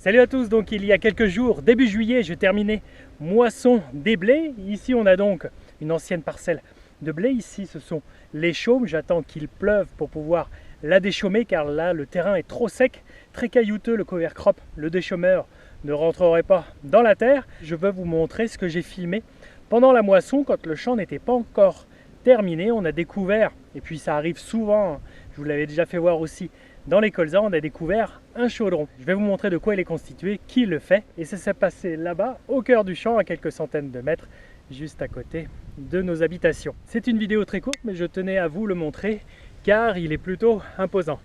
Salut à tous, donc il y a quelques jours, début juillet, je terminais moisson des blés. Ici on a donc une ancienne parcelle de blé. Ici ce sont les chaumes, j'attends qu'il pleuve pour pouvoir la déchaumer car là le terrain est trop sec, très caillouteux, le cover crop, le déchaumeur ne rentrerait pas dans la terre. Je veux vous montrer ce que j'ai filmé pendant la moisson quand le champ n'était pas encore terminé. On a découvert, et puis ça arrive souvent, je vous l'avais déjà fait voir aussi dans les colzas, on a découvert un chaudron. Je vais vous montrer de quoi il est constitué, qui le fait, et ça s'est passé là-bas au cœur du champ à quelques centaines de mètres juste à côté de nos habitations. C'est une vidéo très courte mais je tenais à vous le montrer car il est plutôt imposant.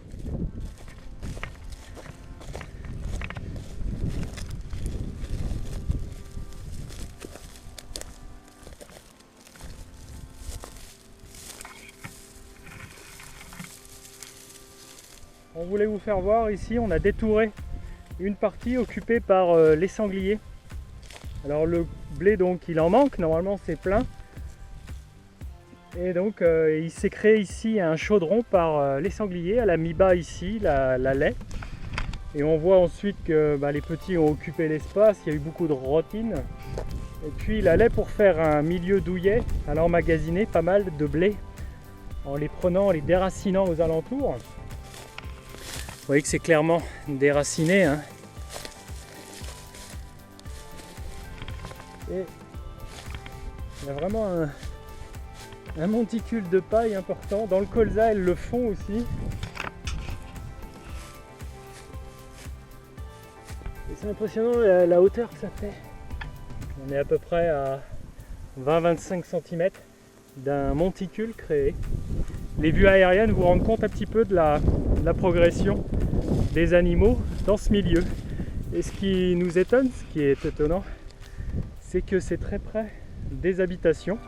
On voulait vous faire voir ici, on a détouré une partie occupée par les sangliers. Alors le blé donc il en manque, normalement c'est plein. Et donc il s'est créé ici un chaudron par les sangliers, à la mi-bas ici, la laie. Et on voit ensuite que les petits ont occupé l'espace, il y a eu beaucoup de rotines. Et puis la laie pour faire un milieu douillet, elle a emmagasiné pas mal de blé en les prenant, en les déracinant aux alentours. Vous voyez que c'est clairement déraciné, hein. Et il y a vraiment un monticule de paille important. Dans le colza, elles le font aussi. Et c'est impressionnant la hauteur que ça fait. On est à peu près à 20-25 cm d'un monticule créé. Les vues aériennes vous rendent compte un petit peu de la progression des animaux dans ce milieu. Et ce qui nous étonne, ce qui est étonnant, c'est que c'est très près des habitations.